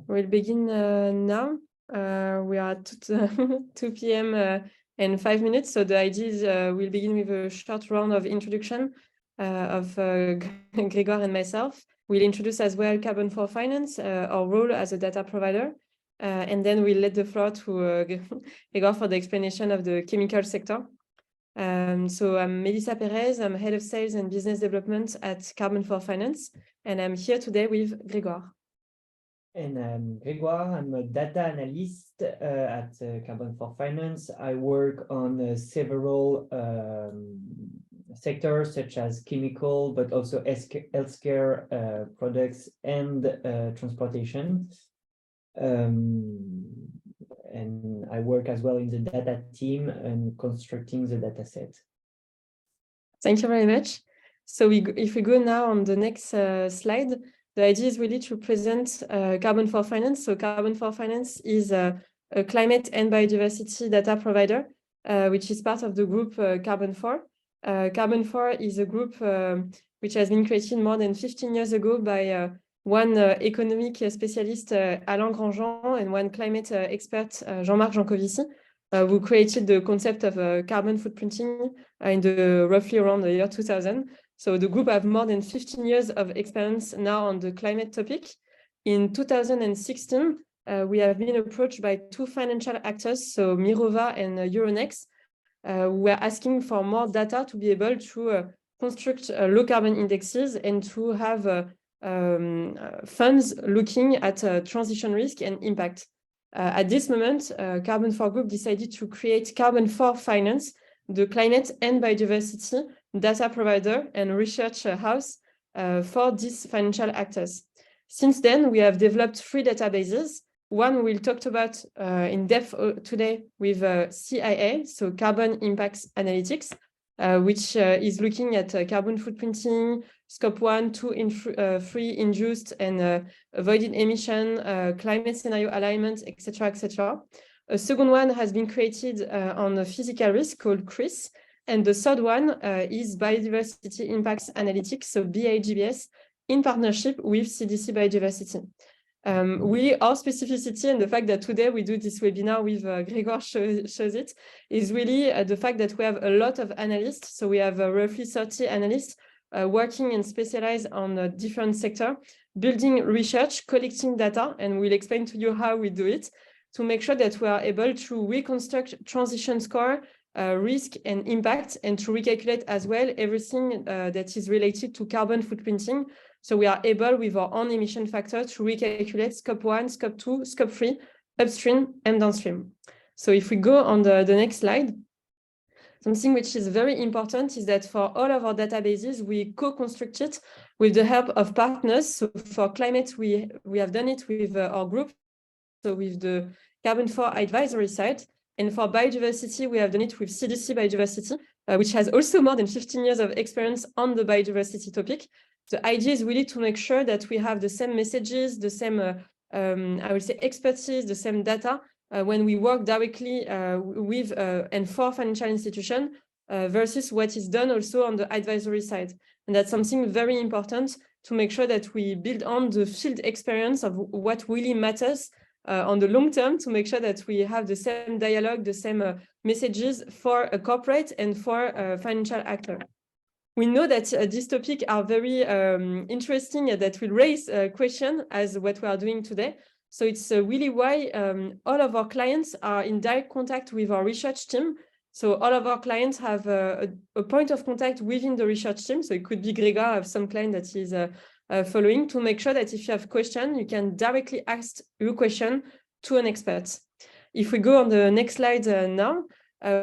We'll begin now. We are at 2 p.m. And 5 minutes. So the idea is we'll begin with a short round of introduction of Grégoire and myself. We'll introduce as well Carbon4 Finance, our role as a data provider. And then we'll let the floor to Grégoire for the explanation of the chemical sector. So I'm Melissa Perez, I'm Head of Sales and Business Development at Carbon4 Finance, and I'm here today with Grégoire. And I'm Grégoire, I'm a data analyst at Carbon4 Finance. I work on several sectors such as chemical, but also healthcare products and transportation. And I work as well in the data team and constructing the data set. Thank you very much. So if we go now on the next slide, the idea is really to present Carbon4 Finance. So Carbon4 Finance is a climate and biodiversity data provider, which is part of the group Carbon4. Carbon4 is a group which has been created more than 15 years ago by one economic specialist, Alain Grandjean, and one climate expert, Jean-Marc Jancovici, who created the concept of carbon footprinting in the roughly around the year 2000. So the group have more than 15 years of experience now on the climate topic. In 2016, we have been approached by two financial actors, so Mirova and Euronext, who were asking for more data to be able to construct low carbon indexes and to have funds looking at transition risk and impact. At this moment, Carbon4 Group decided to create Carbon4 Finance, the climate and biodiversity data provider and research house for these financial actors. Since then, we have developed 3 databases. One we'll talk about in depth today with CIA, so Carbon Impacts Analytics, which is looking at carbon footprinting, scope 1, 2, and 3 induced and avoided emission, climate scenario alignment, etc., etc. A second one has been created on a physical risk called CRIS, and the third one is Biodiversity Impacts Analytics, so BIGBS, in partnership with CDC Biodiversity. Our specificity and the fact that today we do this webinar with Grégoire shows it, is really the fact that we have a lot of analysts. So we have roughly 30 analysts working and specialized on a different sector, building research, collecting data, and we'll explain to you how we do it to make sure that we are able to reconstruct transition score, risk and impact, and to recalculate as well everything that is related to carbon footprinting. So we are able, with our own emission factor, to recalculate scope 1, scope 2, scope 3, upstream and downstream. So if we go on the next slide, something which is very important is that for all of our databases, we co-construct it with the help of partners. So for climate, we have done it with our group, so with the Carbon4 advisory side. And for biodiversity, we have done it with CDC Biodiversity, which has also more than 15 years of experience on the biodiversity topic. The idea is really to make sure that we have the same messages, the same, I would say, expertise, the same data when we work directly with and for financial institutions versus what is done also on the advisory side. And that's something very important to make sure that we build on the field experience of what really matters on the long term, to make sure that we have the same dialogue, the same messages for a corporate and for a financial actor. We know that these topics are very interesting, that will raise a question as what we are doing today. So it's really why all of our clients are in direct contact with our research team. So all of our clients have a point of contact within the research team. So it could be Grégoire of some client that is following, to make sure that if you have questions, you can directly ask your question to an expert. If we go on the next slide now,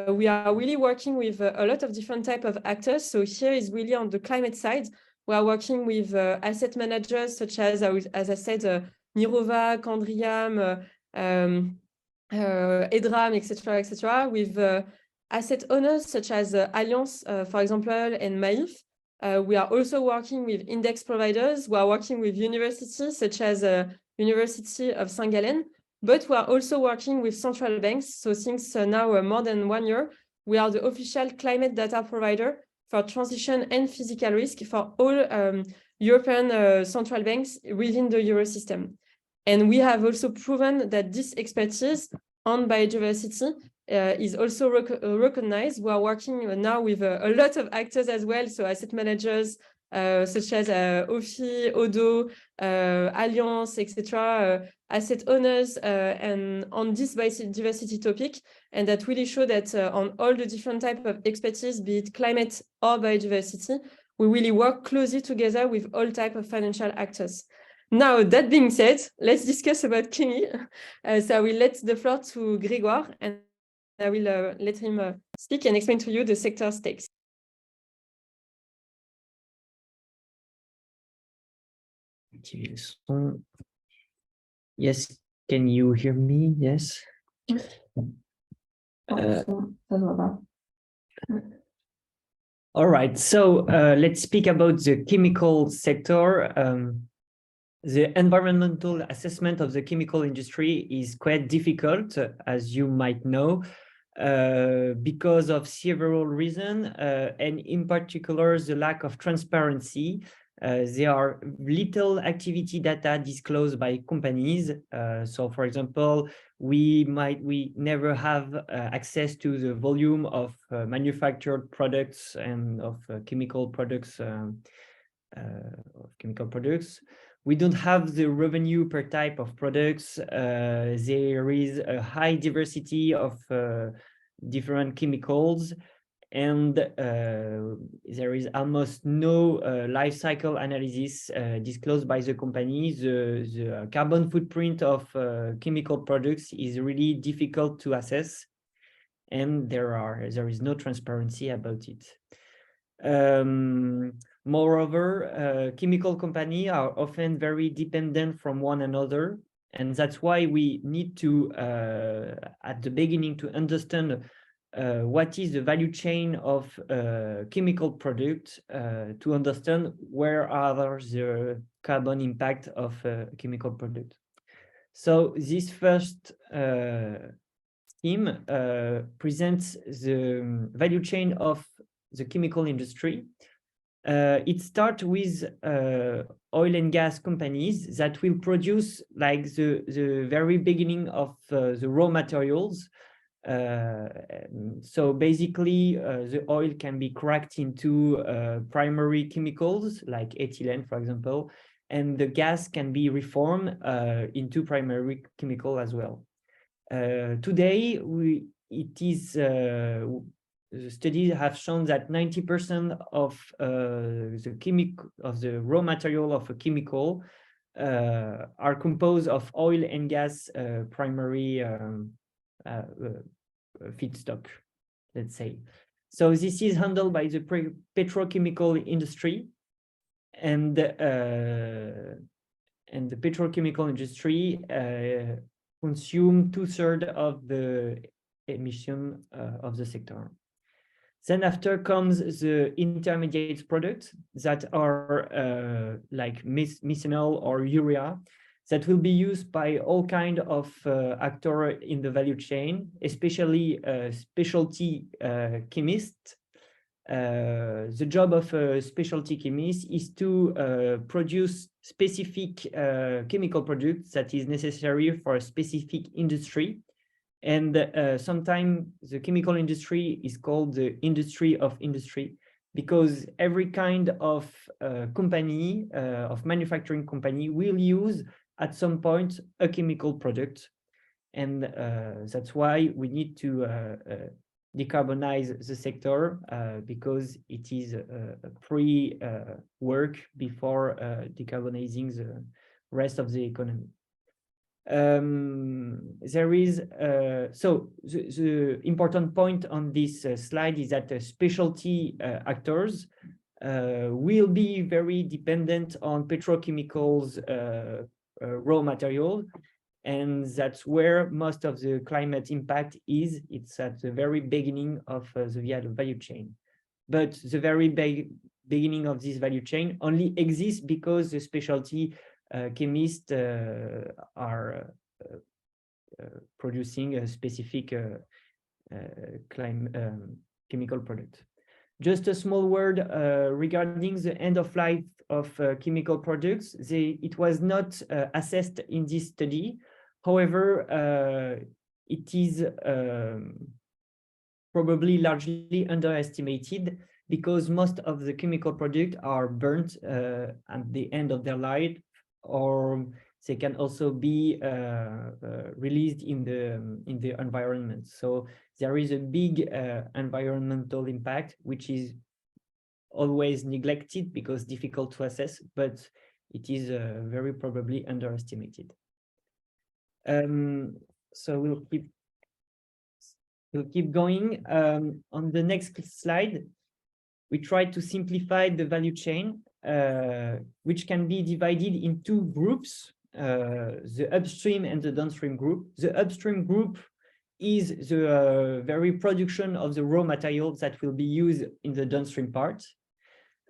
we are really working with a lot of different types of actors. So here is really on the climate side. We are working with asset managers such as I said, Mirova, Candriam, Edram, etc., etc. With asset owners such as Allianz, for example, and Maïf. We are also working with index providers. We are working with universities such as University of St. Gallen. But we are also working with central banks. So since now more than 1 year, we are the official climate data provider for transition and physical risk for all European central banks within the Euro system. And we have also proven that this expertise on biodiversity is also recognized. We are working now with a lot of actors as well, so asset managers, such as OFI, Odo, Allianz, etc., asset owners, and on this biodiversity topic, and that really show that on all the different type of expertise, be it climate or biodiversity, we really work closely together with all type of financial actors. Now, that being said, let's discuss about Kimi. So I will let the floor to Grégoire, and I will let him speak and explain to you the sector stakes. Yes, can you hear me? Yes. All right, so let's speak about the chemical sector. The environmental assessment of the chemical industry is quite difficult, as you might know, because of several reasons, and in particular, the lack of transparency. There are little activity data disclosed by companies. So, for example, we never have access to the volume of manufactured products and of chemical products. We don't have the revenue per type of products. There is a high diversity of different chemicals, and there is almost no life cycle analysis disclosed by the company. The carbon footprint of chemical products is really difficult to assess, and there is no transparency about it. Moreover, chemical companies are often very dependent from one another, and that's why we need to, at the beginning, to understand what is the value chain of chemical product, to understand where are the carbon impact of chemical product. So this first scheme presents the value chain of the chemical industry. It starts with oil and gas companies that will produce like the very beginning of the raw materials. So basically, the oil can be cracked into primary chemicals like ethylene, for example, and the gas can be reformed into primary chemical as well. Today, the studies have shown that 90% of the raw material of a chemical are composed of oil and gas primary feedstock, let's say. So this is handled by the petrochemical industry, and the petrochemical industry consume 2/3 of the emission of the sector. Then after comes the intermediate products that are like methanol or urea, that will be used by all kinds of actors in the value chain, especially specialty chemists. The job of a specialty chemist is to produce specific chemical products that is necessary for a specific industry. And sometimes the chemical industry is called the industry of industry, because every kind of company, of manufacturing company, will use at some point a chemical product. And that's why we need to decarbonize the sector, because it is a pre-work before decarbonizing the rest of the economy. There is so the important point on this slide is that specialty actors will be very dependent on petrochemicals raw material, and that's where most of the climate impact is. It's at the very beginning of the value chain, but the very beginning of this value chain only exists because the specialty chemists are producing a specific chemical product. Just a small word regarding the end of life of chemical products. It was not assessed in this study. However, it is probably largely underestimated because most of the chemical products are burnt at the end of their life, or they can also be released in the environment. So there is a big environmental impact, which is always neglected because difficult to assess, but it is very probably underestimated. So we'll keep going. On the next slide, we try to simplify the value chain, which can be divided in two groups, the upstream and the downstream group. The upstream group is the very production of the raw materials that will be used in the downstream part.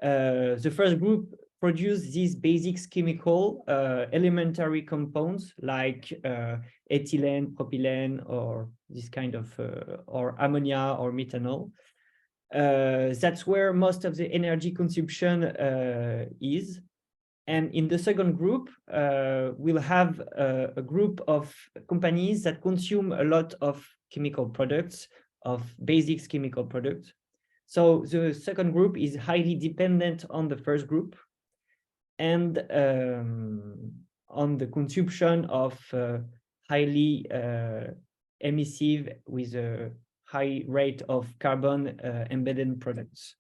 The first group produce these basic chemical elementary compounds like ethylene, propylene, or this kind of, or ammonia or methanol. That's where most of the energy consumption is. And in the second group, we'll have a group of companies that consume a lot of chemical products, of basic chemical products. So the second group is highly dependent on the first group and on the consumption of highly emissive with a high rate of carbon embedded products.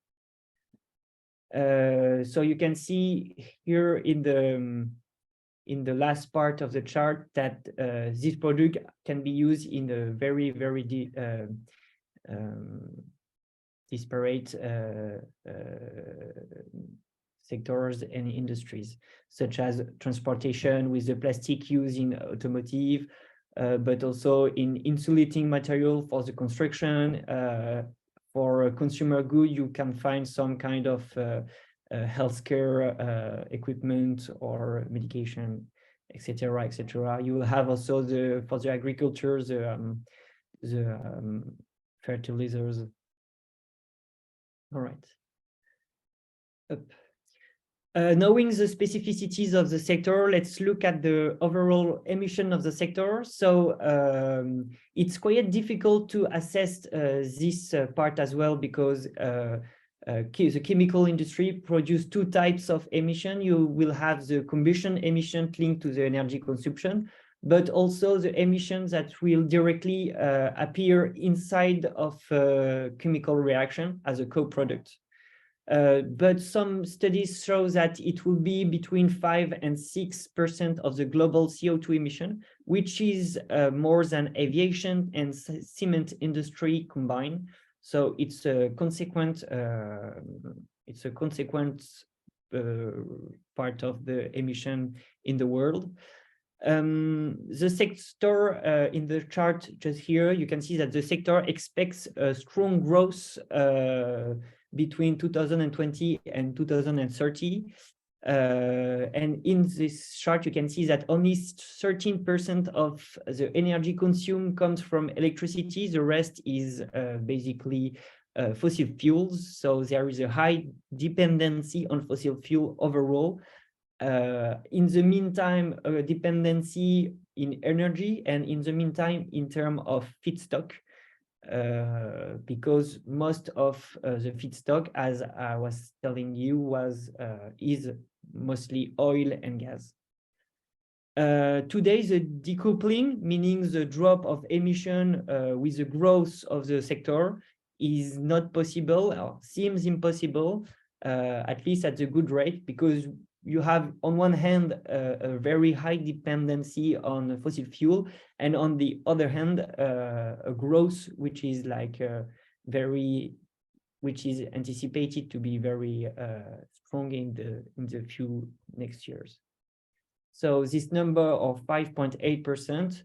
So you can see here in the last part of the chart that this product can be used in a very, very disparate sectors and industries, such as transportation with the plastic used in automotive, but also in insulating material for the construction. For a consumer good, you can find some kind of healthcare equipment or medication, etc., etc. You will have also for the agriculture, the fertilizers. All right. Up. Knowing the specificities of the sector, let's look at the overall emission of the sector. So it's quite difficult to assess this part as well, because the chemical industry produce two types of emission. You will have the combustion emission linked to the energy consumption, but also the emissions that will directly appear inside of chemical reaction as a co-product. But some studies show that it will be between 5 and 6% of the global CO2 emission, which is more than aviation and cement industry combined. So it's a consequent part of the emission in the world. The sector in the chart just here, you can see that the sector expects a strong growth between 2020 and 2030. And in this chart, you can see that only 13% of the energy consumed comes from electricity. The rest is basically fossil fuels. So there is a high dependency on fossil fuel overall. In the meantime, a dependency in energy, and in the meantime, in terms of feedstock, because most of the feedstock, as I was telling you, is mostly oil and gas. Today, the decoupling, meaning the drop of emission with the growth of the sector, is not possible, or seems impossible, at least at the good rate, because you have on one hand a very high dependency on fossil fuel, and on the other hand a growth which is which is anticipated to be very strong in the few next years. So this number of 5.8%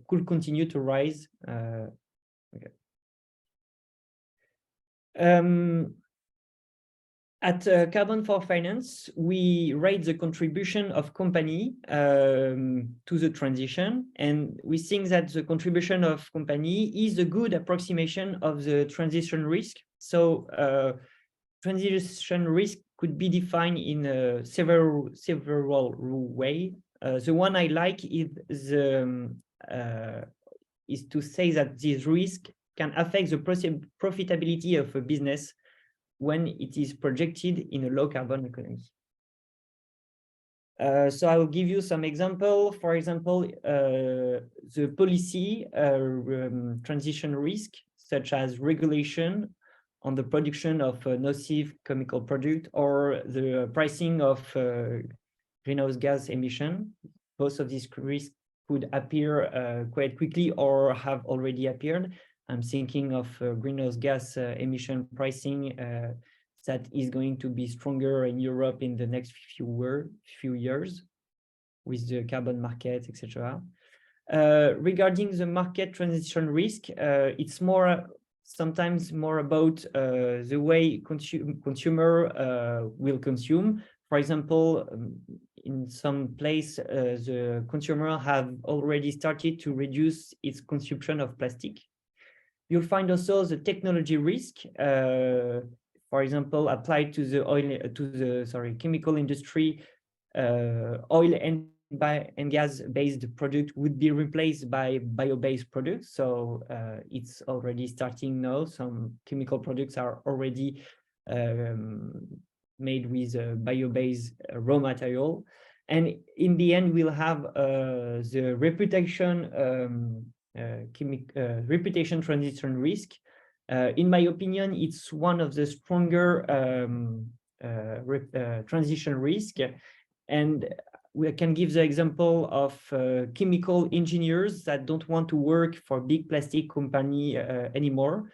could continue to rise. Okay. At Carbon4 Finance, we rate the contribution of company to the transition, and we think that the contribution of company is a good approximation of the transition risk. So transition risk could be defined in several ways. The one I like is to say that this risk can affect the profitability of a business when it is projected in a low carbon economy. So I will give you some example. For example, the policy transition risk, such as regulation on the production of a nocive chemical product or the pricing of greenhouse gas emission. Both of these risks could appear quite quickly or have already appeared. I'm thinking of greenhouse gas emission pricing that is going to be stronger in Europe in the next few years with the carbon market, etc. Regarding the market transition risk, it's sometimes more about the way consumer will consume. For example, in some place, the consumer have already started to reduce its consumption of plastic. You'll find also the technology risk, for example, applied to the chemical industry. Oil and gas-based product would be replaced by bio-based products. So it's already starting now. Some chemical products are already made with bio-based raw material. And in the end, we'll have the reputation transition risk. In my opinion, it's one of the stronger transition risk. And we can give the example of chemical engineers that don't want to work for big plastic company anymore.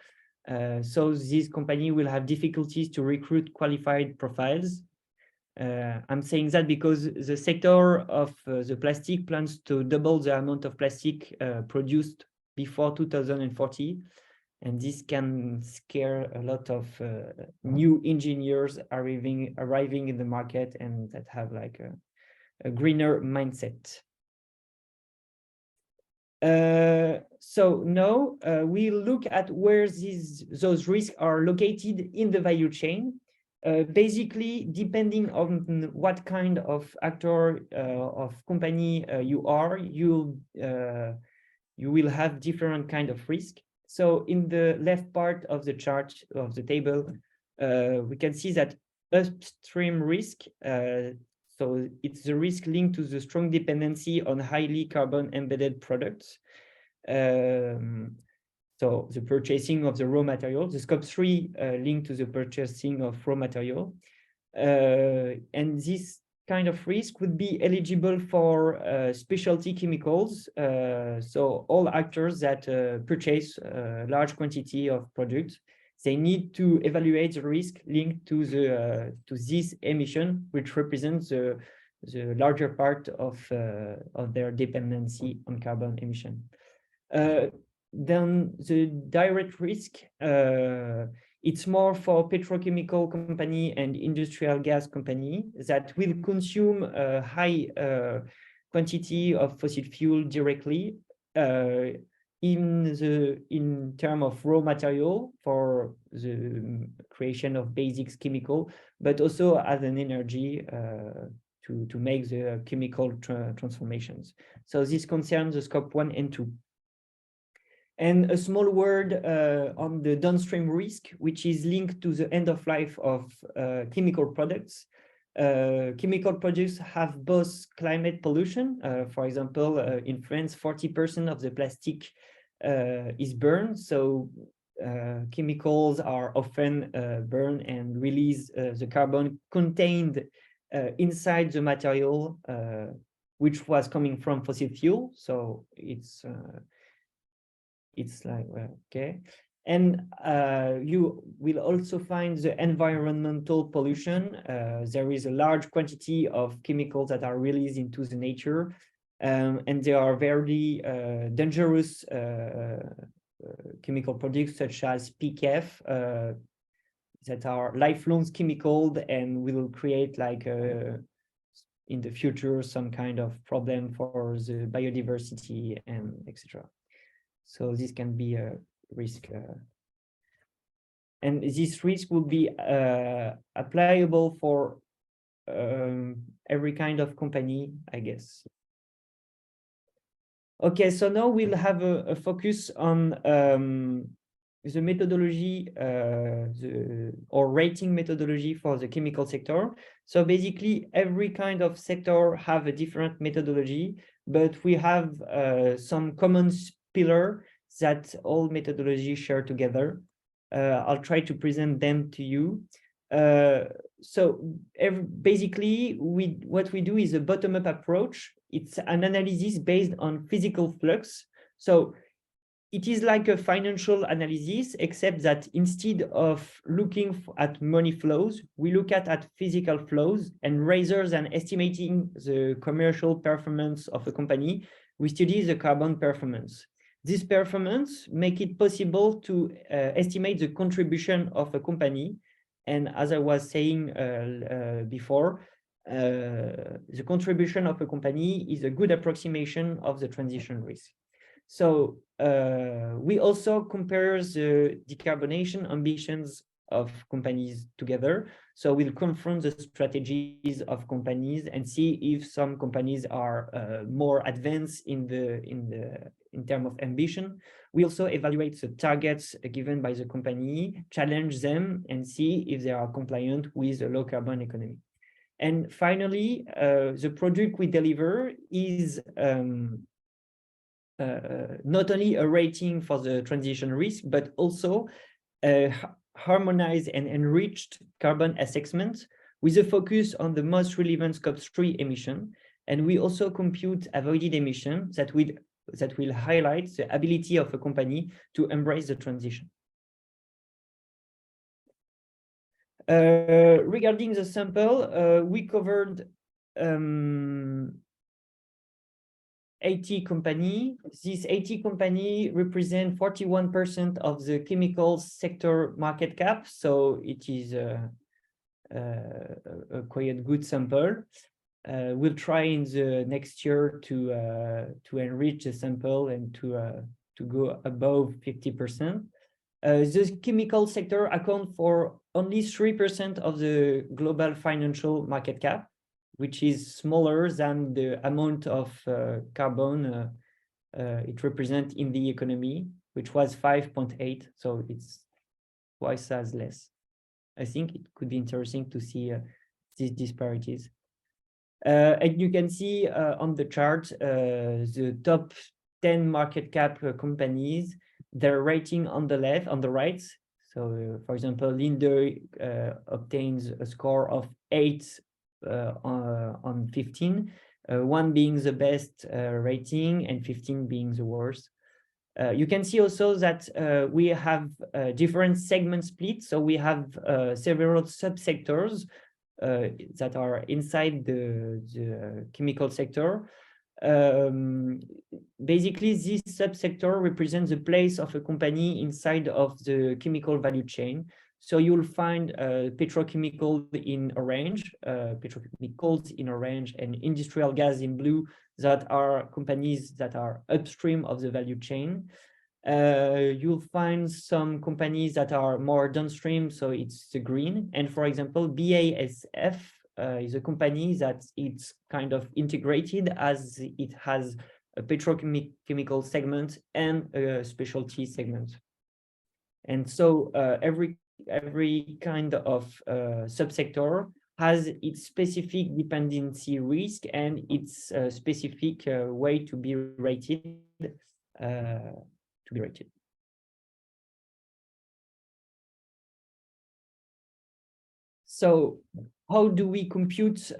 So this company will have difficulties to recruit qualified profiles. I'm saying that because the sector of the plastic plans to double the amount of plastic produced before 2040. And this can scare a lot of new engineers arriving in the market and that have like a greener mindset. So now we look at where those risks are located in the value chain. Basically, depending on what kind of actor of company you are, you will have different kind of risk. So in the left part of the chart of the table, we can see that upstream risk. So it's the risk linked to the strong dependency on highly carbon embedded products. So the purchasing of the raw material, the scope 3 linked to the purchasing of raw material. And this kind of risk would be eligible for specialty chemicals. So all actors that purchase a large quantity of products, they need to evaluate the risk linked to this emission, which represents the larger part of their dependency on carbon emission. Then the direct risk, it's more for petrochemical company and industrial gas company that will consume a high quantity of fossil fuel directly in terms of raw material for the creation of basic chemical, but also as an energy to make the chemical transformations. So this concerns the scope 1 and 2. And a small word on the downstream risk, which is linked to the end of life of chemical products. Chemical products have both climate pollution. For example, in France, 40% of the plastic is burned. So chemicals are often burned and release the carbon contained inside the material, which was coming from fossil fuel. So it's like, well, okay. And you will also find the environmental pollution. There is a large quantity of chemicals that are released into the nature, and they are very dangerous chemical products such as PCF. that are lifelong chemical and will create like in the future some kind of problem for the biodiversity and etc. So this can be a risk. And this risk will be applicable for every kind of company, I guess. Okay, so now we'll have a focus on the methodology or rating methodology for the chemical sector. So basically, every kind of sector have a different methodology, but we have some common pillar that all methodologies share together. I'll try to present them to you. So basically, what we do is a bottom-up approach. It's an analysis based on physical flux. So it is like a financial analysis, except that instead of looking at money flows, we look at physical flows, and rather than estimating the commercial performance of a company, we study the carbon performance. This performance make it possible to estimate the contribution of a company. And as I was saying before, the contribution of a company is a good approximation of the transition risk. So we also compare the decarbonization ambitions of companies together. So we'll confront the strategies of companies and see if some companies are more advanced in terms of ambition. We also evaluate the targets given by the company, challenge them, and see if they are compliant with a low carbon economy. And finally, the product we deliver is not only a rating for the transition risk, but also harmonized and enriched carbon assessment with a focus on the most relevant Scope 3 emission. And we also compute avoided emissions that will highlight the ability of a company to embrace the transition. Regarding the sample, we covered 80 companies. These 80 companies represent 41% of the chemical sector market cap. So it is a quite good sample. We'll try in the next year to enrich the sample and to go above 50%. The chemical sector accounts for only 3% of the global financial market cap, which is smaller than the amount of carbon it represents in the economy, which was 5.8. So it's twice as less. I think it could be interesting to see these disparities. And you can see on the chart the top 10 market cap companies, their rating on the left, on the right. So, for example, Linde obtains a score of 8 on 15, 1 being the best rating and 15 being the worst. You can see also that we have different segment splits. So we have several subsectors that are inside the chemical sector. Basically, this subsector represents the place of a company inside of the chemical value chain. So you'll find petrochemical in orange, petrochemicals in orange, and industrial gas in blue, that are companies that are upstream of the value chain. You'll find some companies that are more downstream, so it's the green. And for example, BASF is a company that it's kind of integrated, as it has a petrochemical segment and a specialty segment. And so every kind of subsector has its specific dependency risk and its specific way to be rated. So how do we compute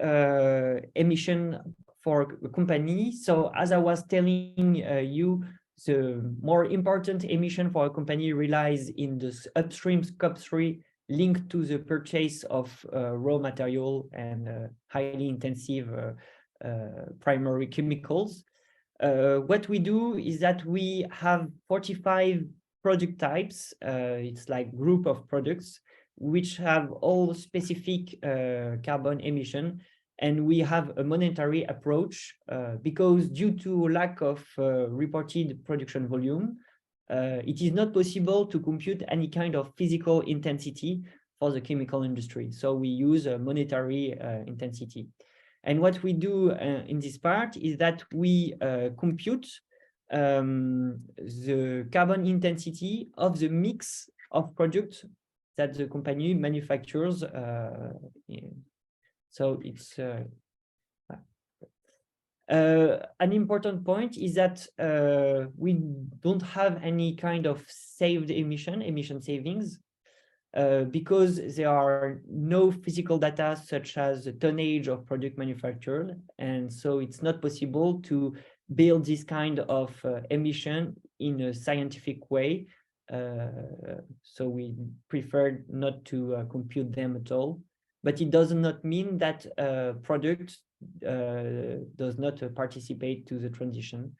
emission for a company? So as I was telling you, the more important emission for a company relies in the upstream Scope 3 linked to the purchase of raw material and highly intensive primary chemicals. What we do is that we have 45 product types. It's like group of products which have all specific carbon emission, and we have a monetary approach because due to lack of reported production volume, it is not possible to compute any kind of physical intensity for the chemical industry. So we use a monetary intensity. And what we do in this part is that we compute the carbon intensity of the mix of products that the company manufactures. So it's an important point is that we don't have any kind of saved emission savings, because there are no physical data such as the tonnage of product manufactured, and so it's not possible to build this kind of emission in a scientific way. So we prefer not to compute them at all. But it does not mean that product does not participate to the transition.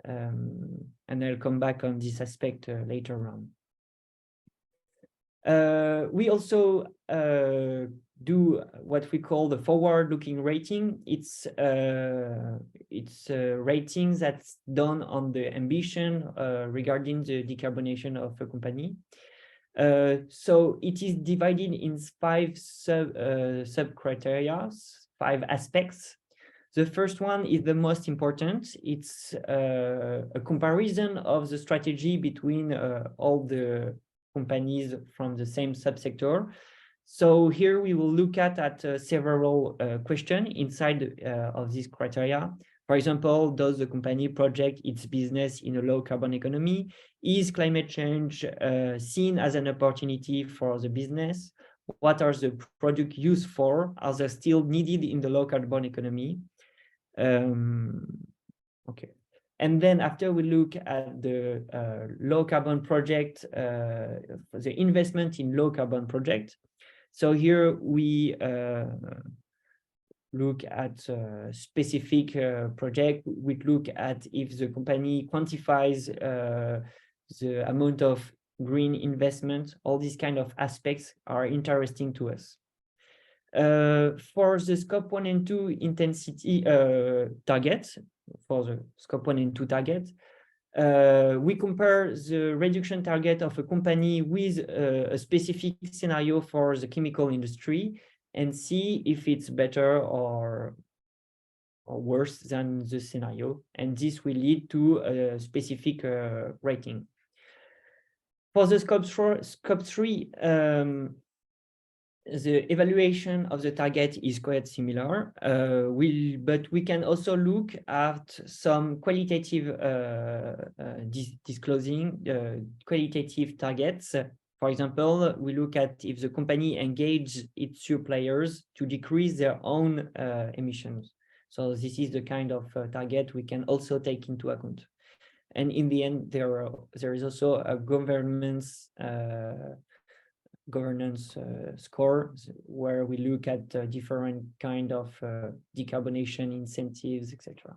And I'll come back on this aspect later on. We also do what we call the forward-looking rating. It's ratings that's done on the ambition regarding the decarbonization of a company. So it is divided in 5 sub-criteria, 5 aspects. The first one is the most important. It's a comparison of the strategy between all the companies from the same subsector. So here we will look at several questions inside of these criteria. For example, does the company project its business in a low carbon economy? Is climate change seen as an opportunity for the business? What are the products used for? Are they still needed in the low carbon economy? Okay. And then after we look at the low carbon project, the investment in low carbon project. So here we look at a specific project. We look at if the company quantifies the amount of green investment. All these kind of aspects are interesting to us. For the scope 1 and 2 intensity targets, for the scope 1 and 2 target, we compare the reduction target of a company with a specific scenario for the chemical industry and see if it's better or worse than the scenario. And this will lead to a specific rating. For the scope 3, the evaluation of the target is quite similar, but we can also look at some qualitative disclosing qualitative targets. For example, we look at if the company engages its suppliers to decrease their own emissions. So this is the kind of target we can also take into account. And in the end, there is also a governance score where we look at different kind of decarbonization incentives, etc.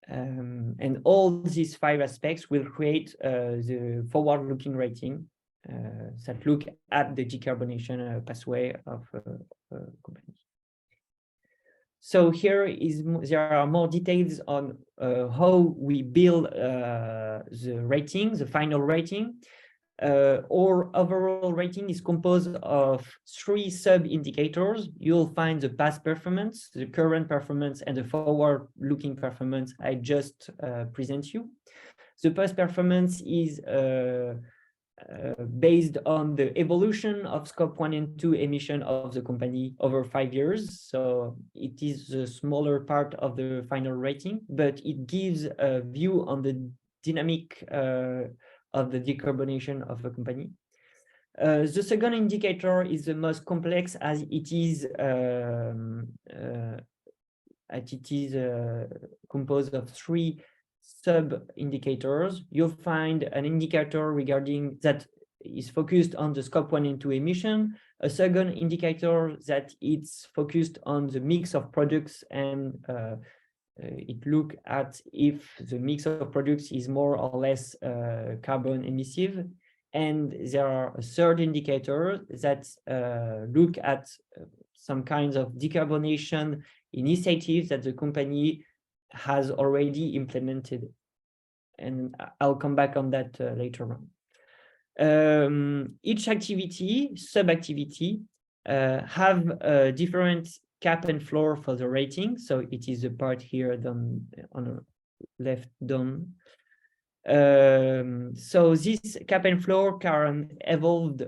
And all these 5 aspects will create the forward-looking rating that look at the decarbonization pathway of a company. So there are more details on how we build the rating, the final rating. Our overall rating is composed of 3 sub-indicators. You'll find the past performance, the current performance, and the forward-looking performance I just present you. The past performance is based on the evolution of scope 1 and 2 emission of the company over 5 years. So it is the smaller part of the final rating, but it gives a view on the dynamic of the decarbonization of a company. The second indicator is the most complex, as it is composed of 3 sub-indicators. You'll find an indicator regarding that is focused on the scope 1 and 2 emission, a second indicator that it's focused on the mix of products, and it look at if the mix of products is more or less carbon emissive. And there are a third indicator that look at some kinds of decarbonization initiatives that the company has already implemented. And I'll come back on that later on. Each activity, sub-activity, have a different cap and floor for the rating. So it is the part here done on the left down. So this cap and floor can evolve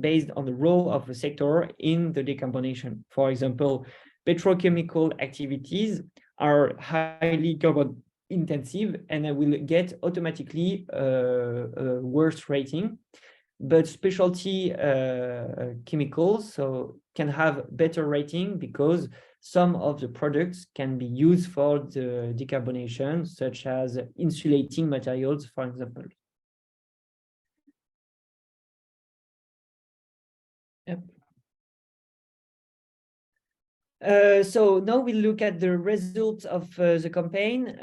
based on the role of a sector in the decarbonization. For example, petrochemical activities are highly carbon intensive and will get automatically a worse rating, but specialty chemicals can have better rating because some of the products can be used for the decarbonization, such as insulating materials, for example. Yep. So now we look at the results of the campaign.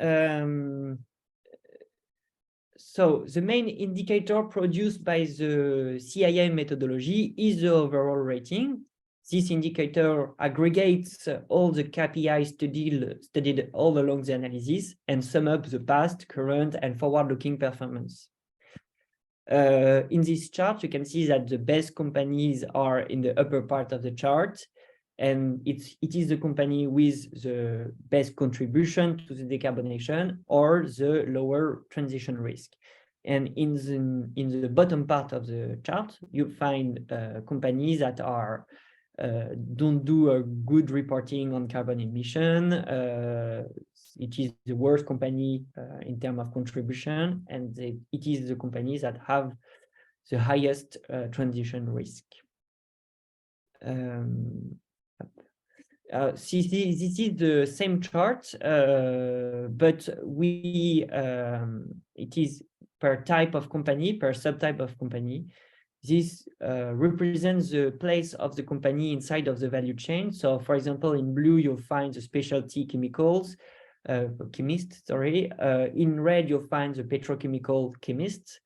So the main indicator produced by the CIA methodology is the overall rating. This indicator aggregates all the KPIs studied all along the analysis and sum up the past, current, and forward-looking performance. In this chart, you can see that the best companies are in the upper part of the chart, and it is the company with the best contribution to the decarbonization or the lower transition risk. And in the bottom part of the chart, you find companies that are don't do a good reporting on carbon emission. It is the worst company in terms of contribution, and it is the companies that have the highest transition risk. This is the same chart, but it is per type of company, per subtype of company. This represents the place of the company inside of the value chain. So, for example, in blue, you'll find the specialty chemicals, chemists, sorry. In red, you'll find the petrochemical chemists.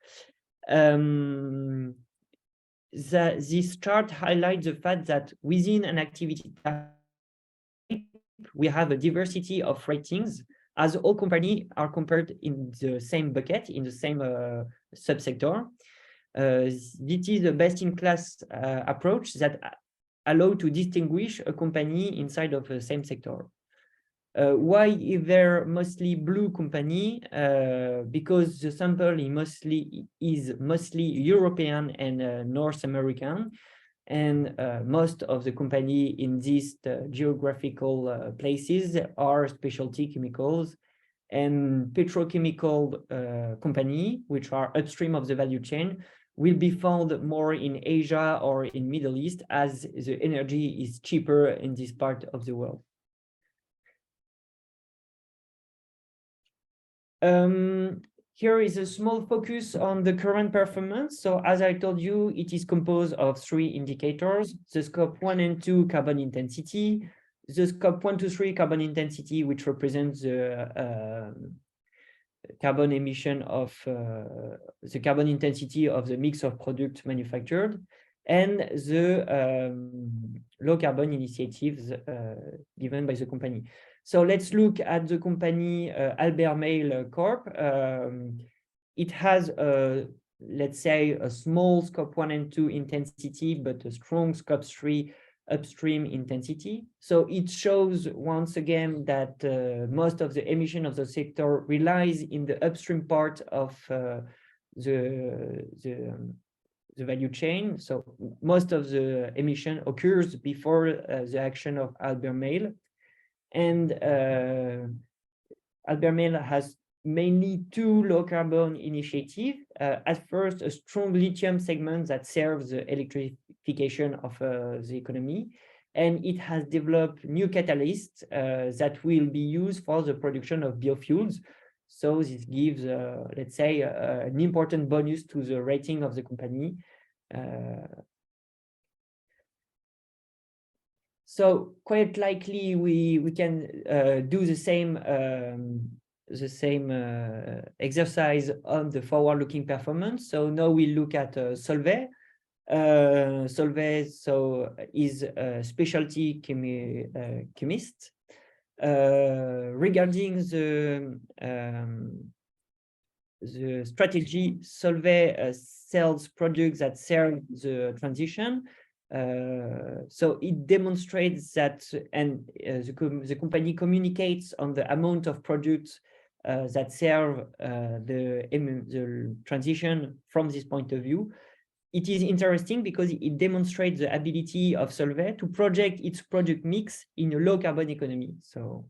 This chart highlights the fact that within an activity type, we have a diversity of ratings, as all companies are compared in the same bucket, in the same subsector. This is the best-in-class approach that allows to distinguish a company inside of the same sector. Why is there mostly blue company? Because the sample is mostly European and North American, and most of the company in these geographical places are specialty chemicals, and petrochemical company, which are upstream of the value chain, will be found more in Asia or in Middle East, as the energy is cheaper in this part of the world. Here is a small focus on the current performance. So as I told you, it is composed of 3 indicators: the scope 1 and 2 carbon intensity, the scope 1 to 3 carbon intensity, which represents the carbon emission of the carbon intensity of the mix of products manufactured, and the low carbon initiatives given by the company. So let's look at the company Albert Mail Corp. It has let's say a small scope 1 and 2 intensity, but a strong scope 3 upstream intensity. So it shows once again that most of the emission of the sector relies in the upstream part of the value chain. So most of the emission occurs before the action of Albert Mail. And Albert Mail has mainly 2 low carbon initiatives. At first, a strong lithium segment that serves the electrification of the economy. And it has developed new catalysts that will be used for the production of biofuels. So this gives, let's say, an important bonus to the rating of the company. So quite likely we can do the the same exercise on the forward-looking performance. So now we look at Solvay. Solvay is a specialty chemist. Regarding the strategy, Solvay sells products that serve the transition. So it demonstrates that, and the company communicates on the amount of products that serve the transition from this point of view. It is interesting because it demonstrates the ability of Solvay to project its product mix in a low carbon economy. So,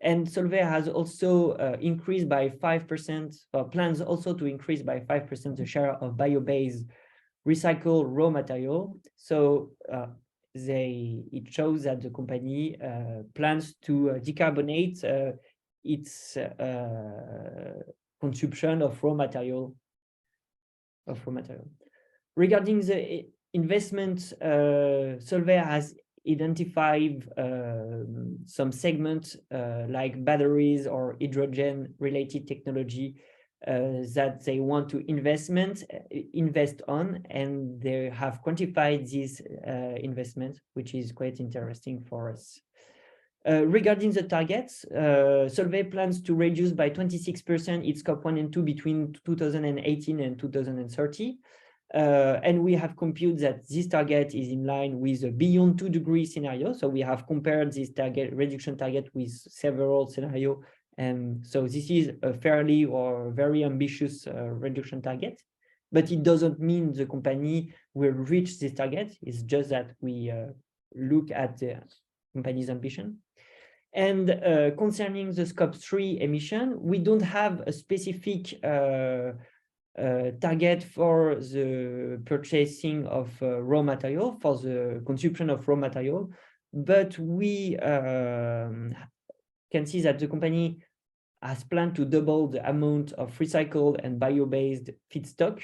and Solvay has also increased by 5%, plans also to increase by 5% the share of bio-based recycled raw material. So it shows that the company plans to decarbonate its consumption of raw material. Regarding the investment, Solvay has identified some segments like batteries or hydrogen-related technology that they want to invest on, and they have quantified these investments, which is quite interesting for us. Regarding the targets, Solvay plans to reduce by 26% its Scope 1 and 2 between 2018 and 2030. And we have computed that this target is in line with a beyond 2 degree scenario. So we have compared this reduction target with several scenarios. And so this is a fairly or very ambitious reduction target, but it doesn't mean the company will reach this target. It's just that we look at the company's ambition. And concerning the Scope 3 emission, we don't have a specific target for the purchasing of raw material, for the consumption of raw material, but we can see that the company has planned to double the amount of recycled and bio-based feedstock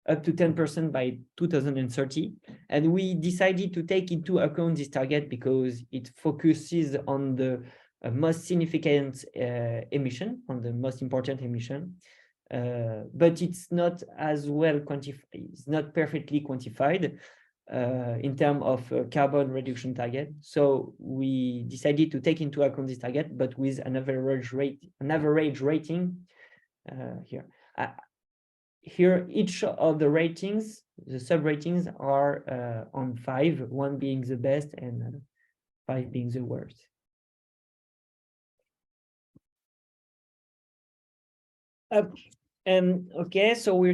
up to 10% by 2030. And we decided to take into account this target because it focuses on the most significant emission, on the most important emission. But it's not as well quantified, it's not perfectly quantified in terms of carbon reduction target. So we decided to take into account this target, but with an average rating here. Here, each of the ratings, the sub-ratings are on 5, 1 being the best and 5 being the worst. Okay, so we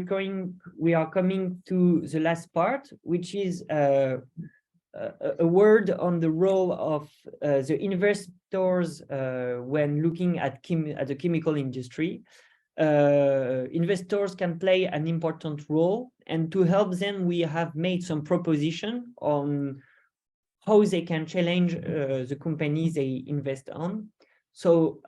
are coming to the last part, which is a word on the role of the investors when looking at the chemical industry. Investors can play an important role, and to help them, we have made some proposition on how they can challenge the companies they invest on. So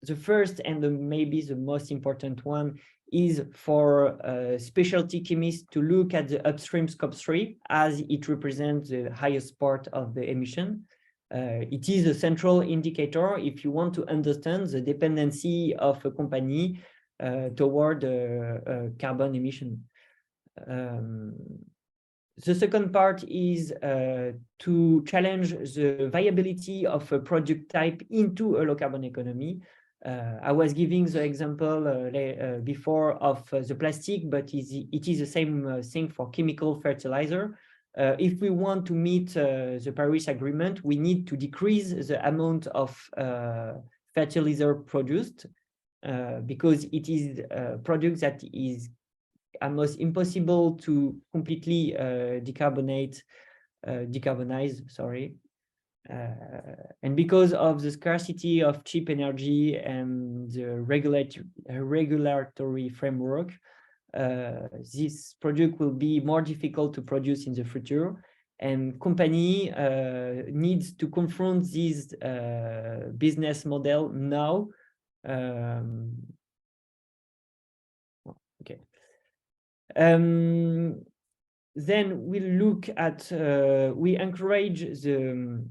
the first and maybe the most important one is for specialty chemists to look at the upstream Scope 3 as it represents the highest part of the emission. It is a central indicator if you want to understand the dependency of a company toward carbon emission. The second part is to challenge the viability of a product type into a low carbon economy. I was giving the example before of the plastic, but it is the same thing for chemical fertilizer. If we want to meet the Paris Agreement, we need to decrease the amount of fertilizer produced because it is a product that is almost impossible to completely decarbonize, sorry. And because of the scarcity of cheap energy and the regulatory framework, this product will be more difficult to produce in the future. And company needs to confront this business model now. Okay. Then we look at, we encourage the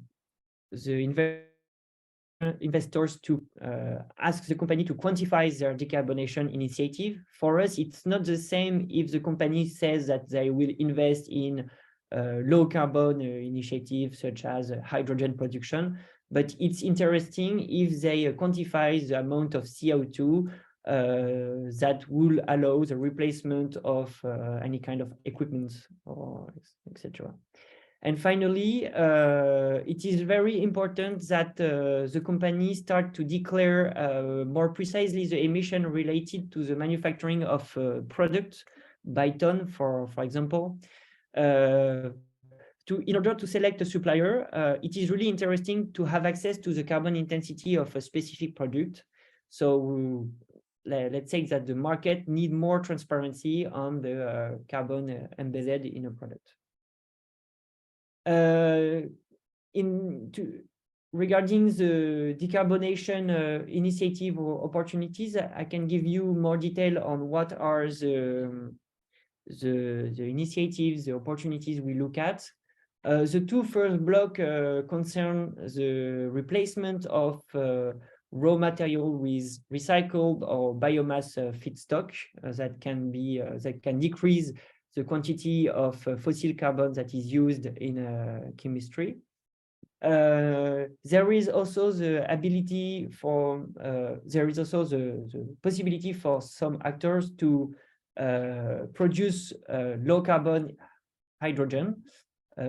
investors investors to ask the company to quantify their decarbonization initiative. For us, it's not the same if the company says that they will invest in low carbon initiatives such as hydrogen production, but it's interesting if they quantify the amount of CO2 that will allow the replacement of any kind of equipment or etc. And finally, it is very important that the company start to declare more precisely the emission related to the manufacturing of products by ton, for example. In order to select a supplier, it is really interesting to have access to the carbon intensity of a specific product. So let's say that the market need more transparency on the carbon embedded in a product. Regarding the decarbonization initiative or opportunities, I can give you more detail on what are the initiatives, the opportunities we look at. The two first blocks concern the replacement of raw material with recycled or biomass feedstock that can decrease the quantity of fossil carbon that is used in chemistry. There is also the ability for the possibility for some actors to produce low carbon hydrogen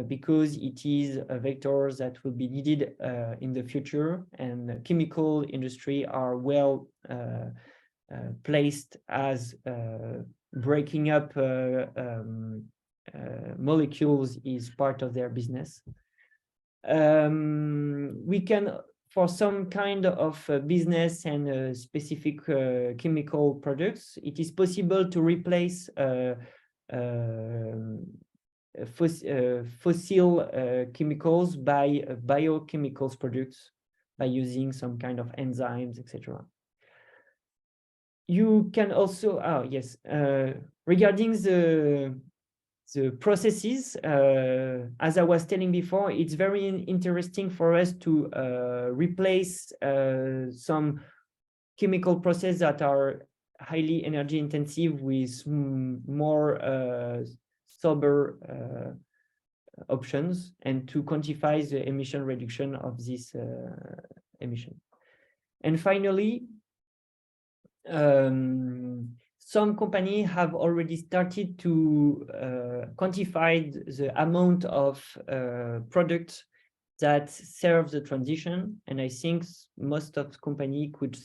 because it is a vector that will be needed in the future, and the chemical industry are well placed as breaking up molecules is part of their business. We can, for some kind of business and specific chemical products, it is possible to replace fossil chemicals by biochemicals products by using some kind of enzymes, etc. You can also, regarding the processes, as I was telling before, it's very interesting for us to replace some chemical processes that are highly energy intensive with more sober options, and to quantify the emission reduction of this emission. And finally, some companies have already started to quantify the amount of products that serve the transition, and I think most of the companies could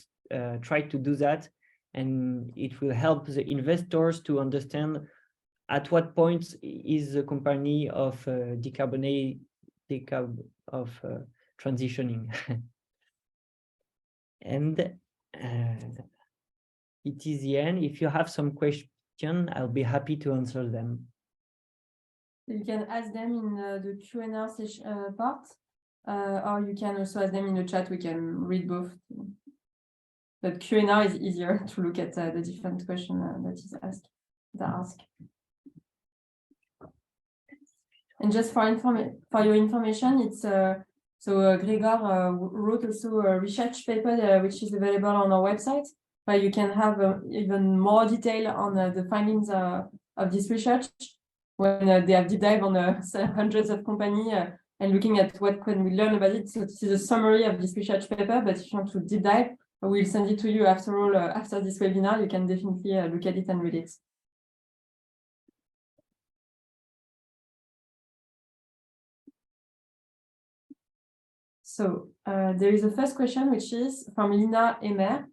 try to do that, and it will help the investors to understand at what point is the company of transitioning. And it is the end. If you have some question, I'll be happy to answer them. You can ask them in the Q&A part, or you can also ask them in the chat. We can read both. But Q&A is easier to look at the different question that is asked. And just for your information, it's so Grégoire wrote also a research paper which is available on our website, where you can have even more detail on the findings of this research, when they have deep dive on hundreds of companies and looking at what can we learn about it. So this is a summary of this research paper, but if you want to deep dive, we'll send it to you after all, after this webinar. You can definitely look at it and read it. So there is a first question, which is from Lina Emer.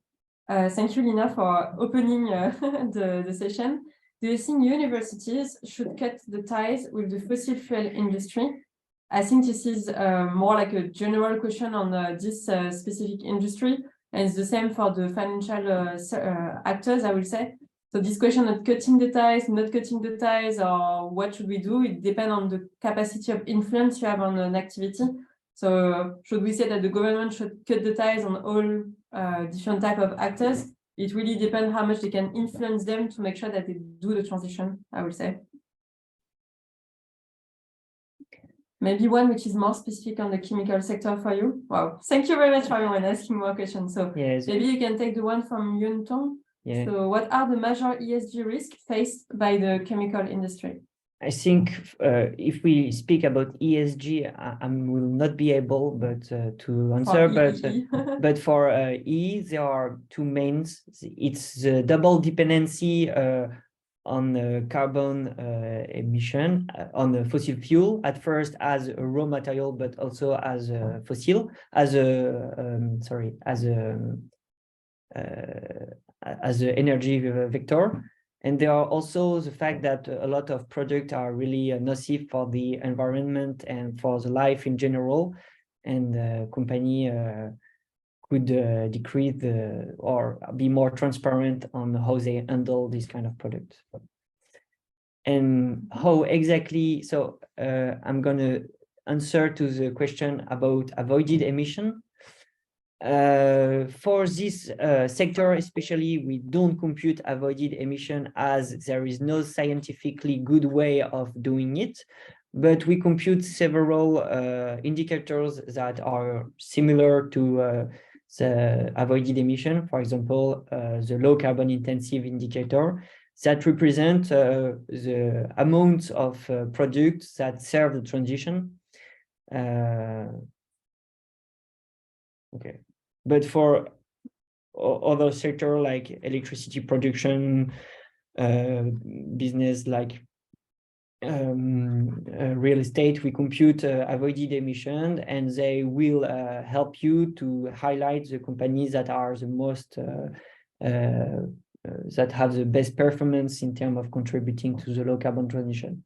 Thank you, Lina, for opening the session. Do you think universities should cut the ties with the fossil fuel industry? I think this is more like a general question on this specific industry, and it's the same for the financial actors, I will say. So this question of cutting the ties, not cutting the ties, or what should we do, it depends on the capacity of influence you have on an activity. So should we say that the government should cut the ties on all different type of actors? It really depends how much they can influence them to make sure that they do the transition, I would say. Maybe one which is more specific on the chemical sector for you. Wow, thank you very much for asking more questions. So yes, maybe you can take the one from Yuntong. yeah. So what are the major ESG risks faced by the chemical industry? I think if we speak about ESG, I will not be able to answer, but for E, there are two mains. It's the double dependency on carbon emission on the fossil fuel, at first as a raw material, but also as a fossil, as an energy vector. And there are also the fact that a lot of products are really nocive for the environment and for the life in general, and the company could decrease or be more transparent on how they handle this kind of product. And how exactly, so I'm going to answer to the question about avoided emission. For this sector, especially, we don't compute avoided emission as there is no scientifically good way of doing it, but we compute several indicators that are similar to the avoided emission. For example, the low carbon intensive indicator that represent the amount of products that serve the transition. Okay. But for other sector like electricity production, business like real estate, we compute avoided emission, and they will help you to highlight the companies that are the most that have the best performance in terms of contributing to the low carbon transition.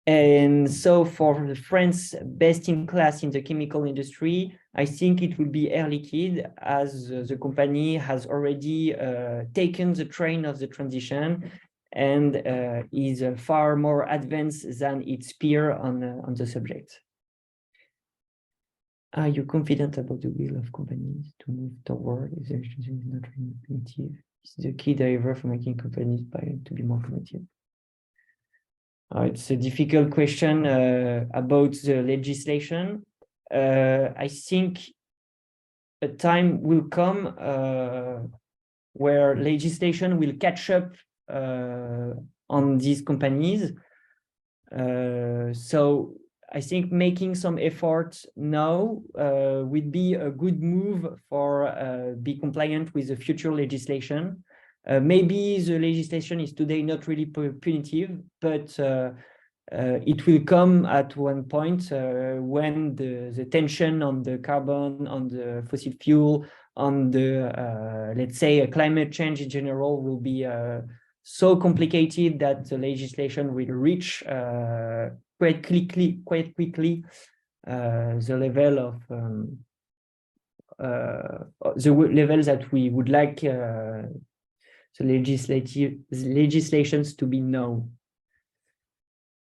And so for the France best in class in the chemical industry, I think it will be Air Liquide, as the company has already taken the train of the transition and is far more advanced than its peer on the subject. Are you confident about the will of companies to move toward exertion is not really punitive? Is the key driver for making companies to be more competitive? It's a difficult question about the legislation. I think a time will come where legislation will catch up on these companies. So I think making some effort now would be a good move for be compliant with the future legislation. Maybe the legislation is today not really punitive, but it will come at one point when the tension on the carbon, on the fossil fuel, on the, let's say, climate change in general will be so complicated that the legislation will reach quite quickly the level of the level that we would like the legislations to be known.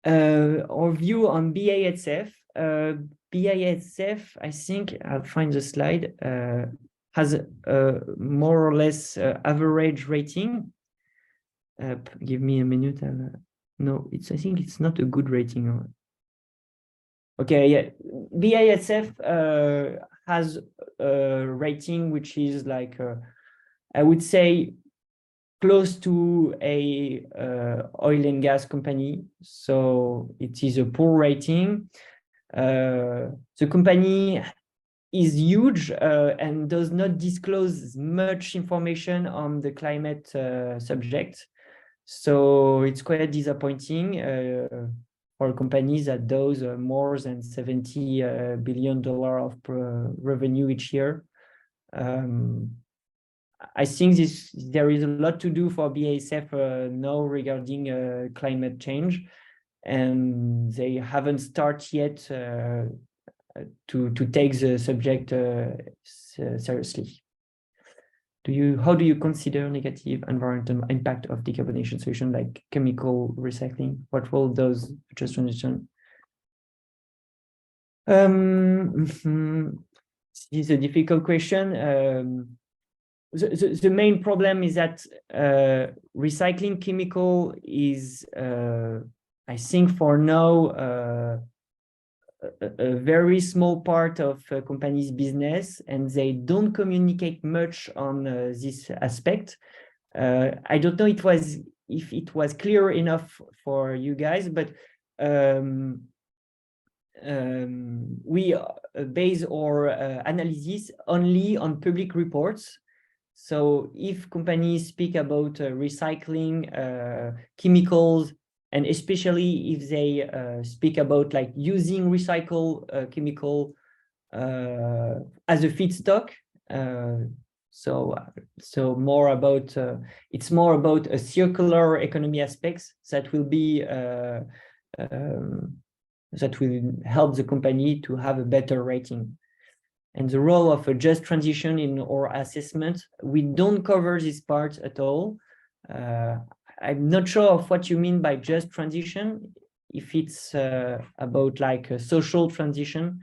Our view on BASF. BASF, I think I'll find the slide, has a more or less average rating. Give me a minute. No, I think it's not a good rating. Okay, yeah. BASF has a rating which is like, I would say, close to a oil and gas company. So it is a poor rating. The company is huge and does not disclose much information on the climate subject. So it's quite disappointing for companies that does more than $70 billion of revenue each year. I think there is a lot to do for BASF now regarding climate change, and they haven't started yet to take the subject seriously. How do you consider negative environmental impact of decarbonization solution like chemical recycling? What role does just transition? This is a difficult question. The main problem is that recycling chemical is I think for now, a very small part of companies' business, and they don't communicate much on this aspect. I don't know if it was clear enough for you guys, but we base our analysis only on public reports. So if companies speak about recycling chemicals, and especially if they speak about like using recycled chemical as a feedstock, so more about it's more about a circular economy aspects that will be that will help the company to have a better rating. And the role of a just transition in our assessment, we don't cover this part at all. I'm not sure of what you mean by just transition. If it's about like a social transition,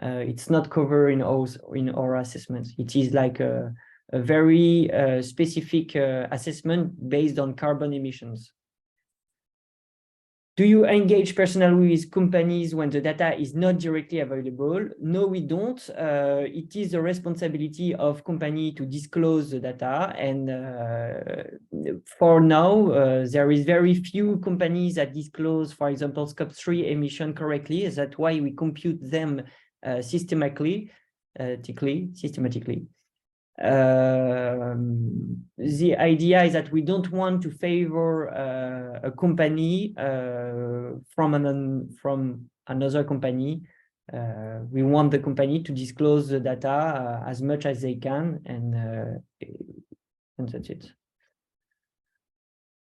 it's not covered in our assessments. It is like a very specific assessment based on carbon emissions. Do you engage personally with companies when the data is not directly available? No, we don't. It is the responsibility of company to disclose the data. And for now, there is very few companies that disclose, for example, Scope 3 emission correctly. That's why we compute them systematically. The idea is that we don't want to favor a company from another company. We want the company to disclose the data as much as they can, and that's it.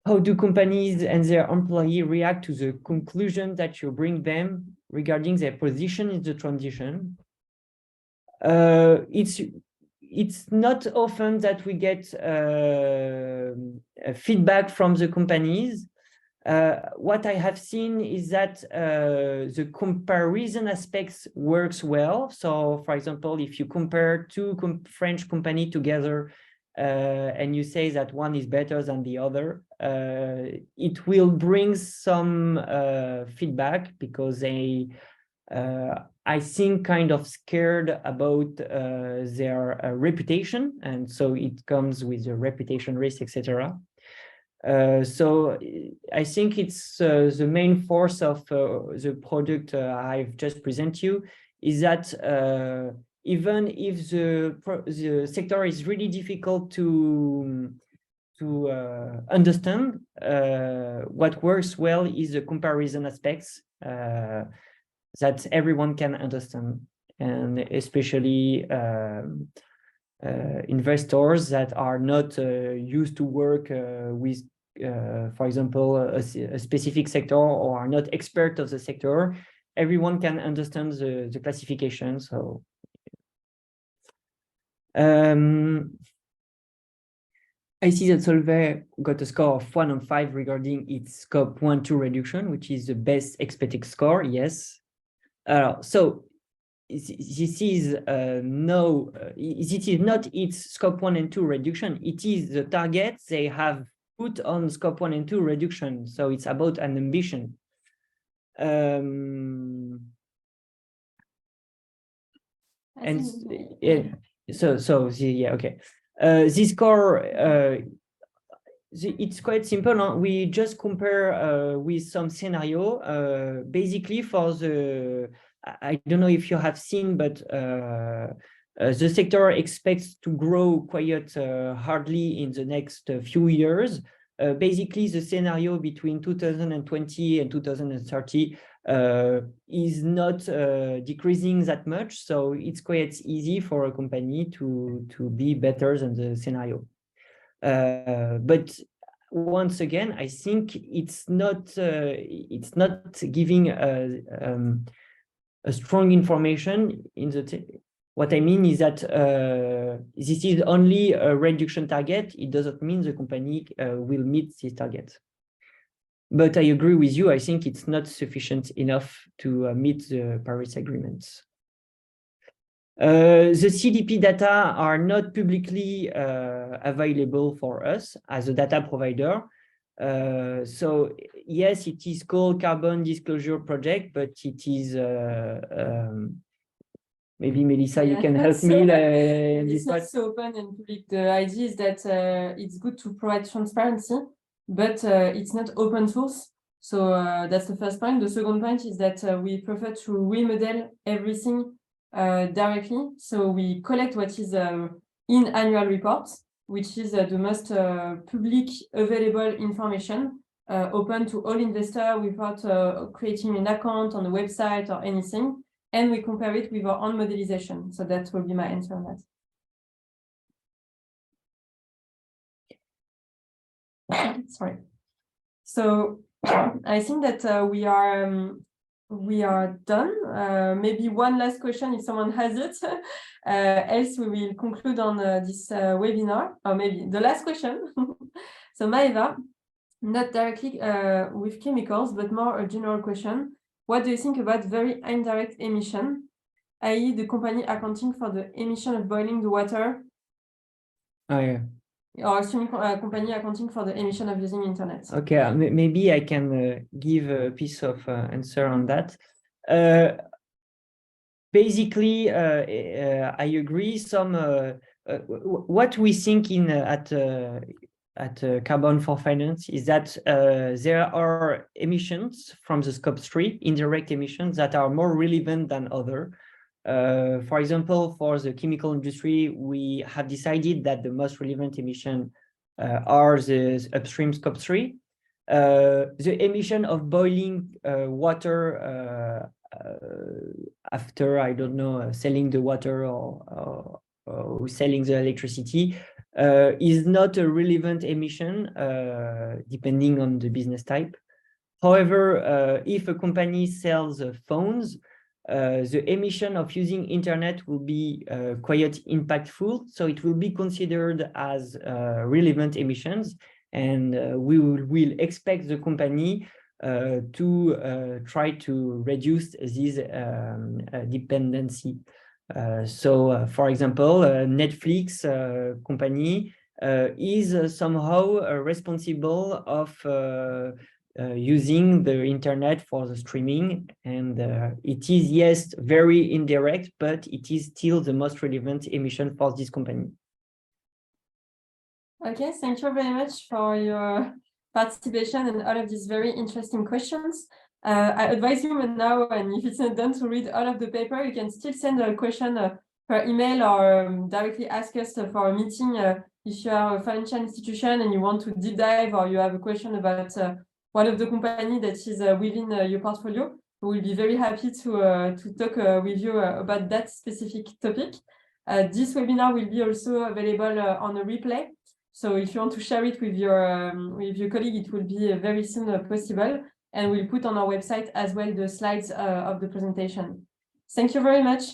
How do companies and their employees react to the conclusion that you bring them regarding their position in the transition? It's not often that we get feedback from the companies. What I have seen is that the comparison aspects works well. So, for example, if you compare two French companies together and you say that one is better than the other, it will bring some feedback because they I think kind of scared about their reputation, and so it comes with a reputation risk, etc. So I think it's the main force of the product I've just presented you is that even if the sector is really difficult to understand, what works well is the comparison aspects that everyone can understand, and especially investors that are not used to work with, for example, a specific sector or are not expert of the sector. Everyone can understand the classification. So I see that Solvay got a score of 1 on 5 regarding its Scope 1-2 reduction, which is the best expected score. Yes. So this is it is not its Scope 1 and 2 reduction. It is the target they have put on Scope 1 and 2 reduction. So it's about an ambition. This score, it's quite simple. Huh? We just compare with some scenario. Basically, for the, I don't know if you have seen, but the sector expects to grow quite hardly in the next few years. Basically, the scenario between 2020 and 2030 is not decreasing that much. So it's quite easy for a company to be better than the scenario. But once again, I think it's not giving a strong information in the. What I mean is that this is only a reduction target. It doesn't mean the company will meet this target. But I agree with you. I think it's not sufficient enough to meet the Paris agreements. The CDP data are not publicly available for us as a data provider. So yes, it is called Carbon Disclosure Project, but it is maybe Melissa, you can help me. It's not so open and public. The idea is that it's good to provide transparency, but it's not open source. So that's the first point. The second point is that we prefer to remodel everything directly. So we collect what is in annual reports, which is the most public available information, open to all investors without creating an account on the website or anything. And we compare it with our own modelization. So that will be my answer on that. Sorry. So I think that we are done. Maybe one last question if someone has it. Else we will conclude on this webinar. Or maybe the last question. So Maeva, not directly with chemicals, but more a general question. What do you think about very indirect emission, i.e. the company accounting for the emission of boiling the water? Oh, yeah. Or company accounting for the emission of using internet. Okay, maybe I can give a piece of answer on that. Basically, I agree. What we think in at Carbon4 Finance is that there are emissions from the scope 3, indirect emissions, that are more relevant than other. For example, for the chemical industry, we have decided that the most relevant emission are the upstream scope 3. The emission of boiling water after, I don't know, selling the water or selling the electricity is not a relevant emission depending on the business type. However, if a company sells phones, the emission of using internet will be quite impactful, so it will be considered as relevant emissions, and we will expect the company to try to reduce this dependency. So, for example, Netflix company is somehow responsible of using the internet for the streaming, and it is, yes, very indirect, but it is still the most relevant emission for this company. Okay, thank you very much for your participation and all of these very interesting questions. I advise you now, and if it's not done, to read all of the paper. You can still send a question per email or directly ask us for a meeting if you are a financial institution and you want to deep dive, or you have a question about one of the companies that is within your portfolio. We will be very happy to talk with you about that specific topic. This webinar will be also available on a replay. So if you want to share it with your colleague, it will be very soon possible. And we'll put on our website as well the slides of the presentation. Thank you very much.